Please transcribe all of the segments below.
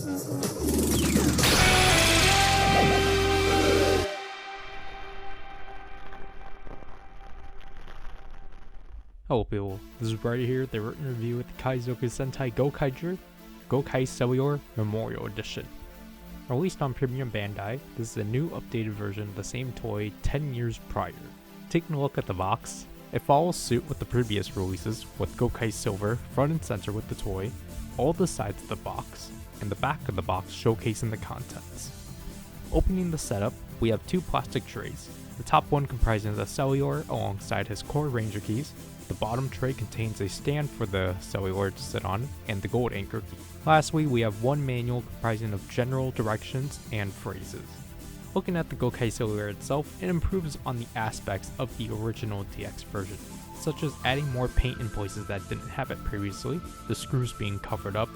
Hello people, this is Ryder here, the written review with the Kaizoku Sentai Gokaiger, Gokai Cellular MEMORIal EDITION. Released on Premium Bandai, this is a new updated version of the same toy 10 years prior. Taking a look at the box, it follows suit with the previous releases, with Gokai Silver front and center with the toy, all the sides of the box, and the back of the box showcasing the contents. Opening the setup, we have two plastic trays, the top one comprising the cellular alongside his core ranger keys. The bottom tray contains a stand for the cellular to sit on, and the gold anchor key. Lastly, we have one manual comprising of general directions and phrases. Looking at the Gokai Cellular itself, it improves on the aspects of the original DX version, such as adding more paint in places that didn't have it previously, the screws being covered up,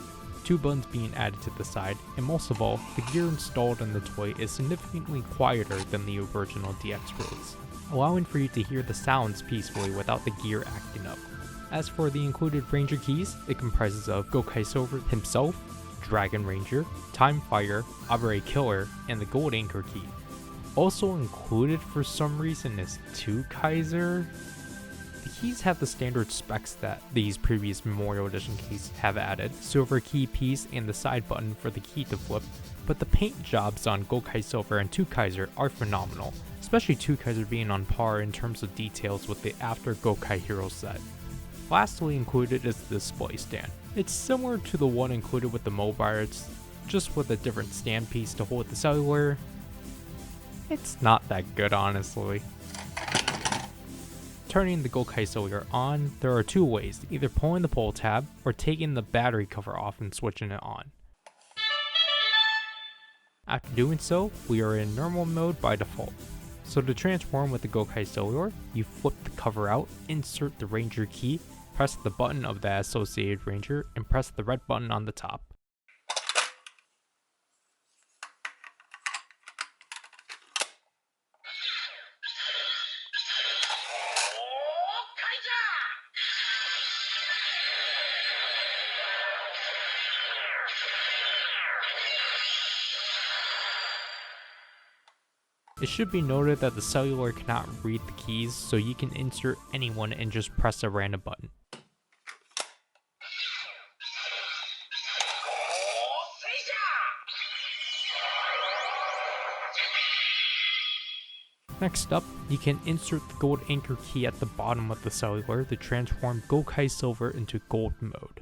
two buttons being added to the side, and most of all, the gear installed in the toy is significantly quieter than the original DX release, allowing for you to hear the sounds peacefully without the gear acting up. As for the included Ranger keys, it comprises of Gokai Silver himself, Dragon Ranger, Time Fire, Abre Killer, and the Gold Anchor key. Also included for some reason is 2 Kaiser. The keys have the standard specs that these previous Memorial Edition keys have added, silver key piece and the side button for the key to flip, but the paint jobs on Gokai Silver and 2 Kaiser are phenomenal, especially 2 Kaiser being on par in terms of details with the After Gokai Hero set. Lastly included is the display stand. It's similar to the one included with the Mobiles, just with a different stand piece to hold the cellular. It's not that good, honestly. Turning the Gokai Cellular on, there are 2 ways, either pulling the pull tab or taking the battery cover off and switching it on. After doing so, we are in normal mode by default. So to transform with the Gokai Cellular, you flip the cover out, insert the Ranger key, press the button of the associated Ranger, and press the red button on the top. It should be noted that the cellular cannot read the keys, so you can insert anyone and just press a random button. Next up, you can insert the gold anchor key at the bottom of the cellular to transform Gokai Silver into gold mode.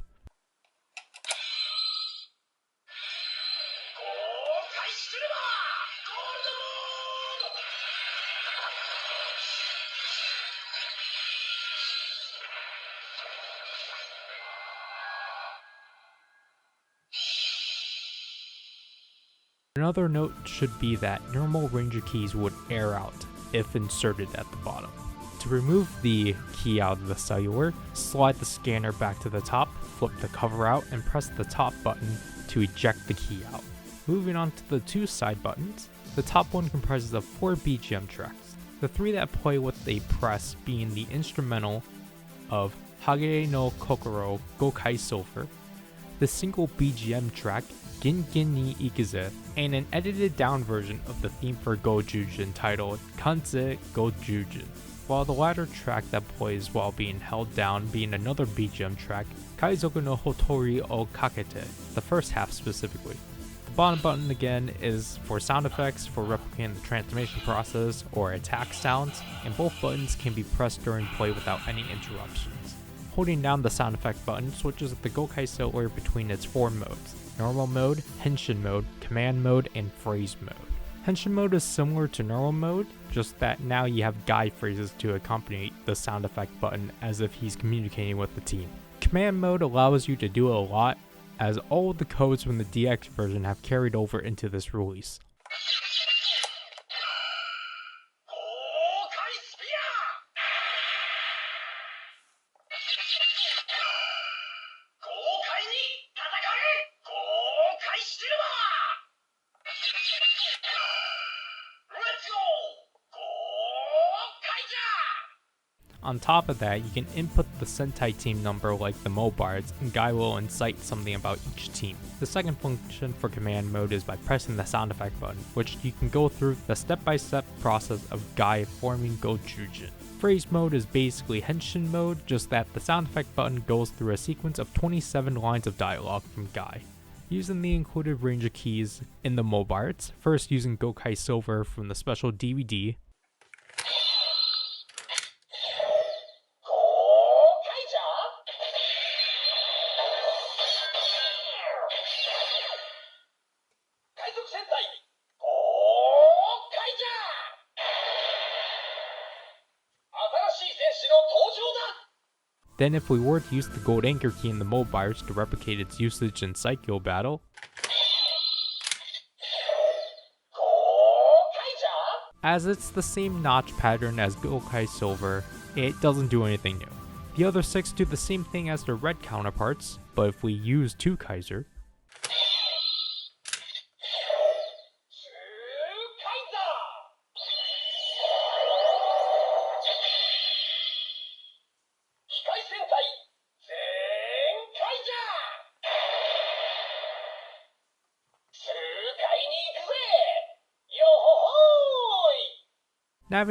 Another note should be that normal Ranger keys would air out if inserted at the bottom. To remove the key out of the cellular, slide the scanner back to the top, flip the cover out, and press the top button to eject the key out. Moving on to the 2 side buttons, the top one comprises of 4 BGM tracks, the 3 that play with a press being the instrumental of Hagere no Kokoro Gokai Silver, the single BGM track Gin Gin ni Ikuze, and an edited down version of the theme for Gojujin titled Kanze Gojujin, while the latter track that plays while being held down being another BGM track, Kaizoku no Hotori o Kakete, the first half specifically. The bottom button again is for sound effects for replicating the transformation process or attack sounds, and both buttons can be pressed during play without any interruptions. Holding down the sound effect button switches the Gokai Cellular between its 4 modes: normal mode, henshin mode, command mode, and phrase mode. Henshin mode is similar to normal mode, just that now you have guide phrases to accompany the sound effect button as if he's communicating with the team. Command mode allows you to do a lot, as all of the codes from the DX version have carried over into this release. On top of that, you can input the Sentai team number like the Mobards, and Guy will incite something about each team. The second function for command mode is by pressing the sound effect button, which you can go through the step-by-step process of Guy forming Gojujin. Phrase mode is basically henshin mode, just that the sound effect button goes through a sequence of 27 lines of dialogue from Guy. Using the included range of keys in the Mobards, first using Gokai Silver from the special DVD, Kaizoku Sentai Gokaiger! 新しい戦士の登場だ! Then if we were to use the gold anchor key in the Mobards to replicate its usage in Psycho Battle, as it's the same notch pattern as Gokai Silver, it doesn't do anything new. The other 6 do the same thing as their red counterparts, but if we use 2 Kaiser,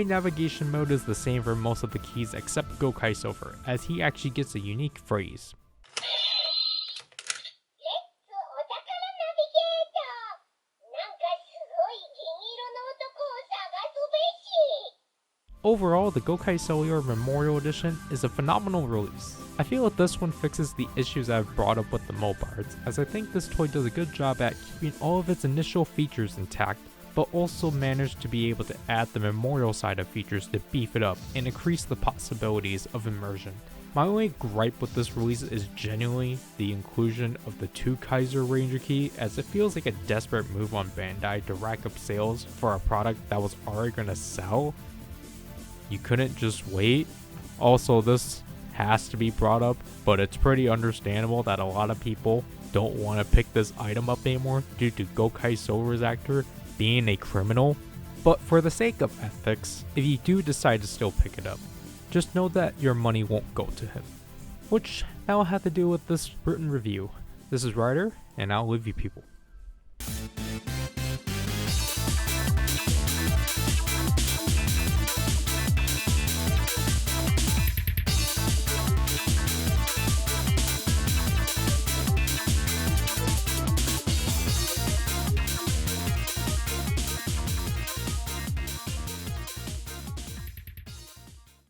Navigation mode is the same for most of the keys except Gokai Silver, as he actually gets a unique phrase. Overall, the Gokai Cellular Memorial Edition is a phenomenal release. I feel that this one fixes the issues I've brought up with the Mobards, as I think this toy does a good job at keeping all of its initial features intact, but also managed to be able to add the memorial side of features to beef it up and increase the possibilities of immersion. My only gripe with this release is genuinely the inclusion of the 2 Kaiser Ranger key, as it feels like a desperate move on Bandai to rack up sales for a product that was already going to sell. You couldn't just wait. Also, this has to be brought up, but it's pretty understandable that a lot of people don't want to pick this item up anymore due to Gokai Silver's actor being a criminal. But for the sake of ethics, if you do decide to still pick it up, just know that your money won't go to him. Which that'll have to do with this written review. This is Ryder, and I'll leave you people.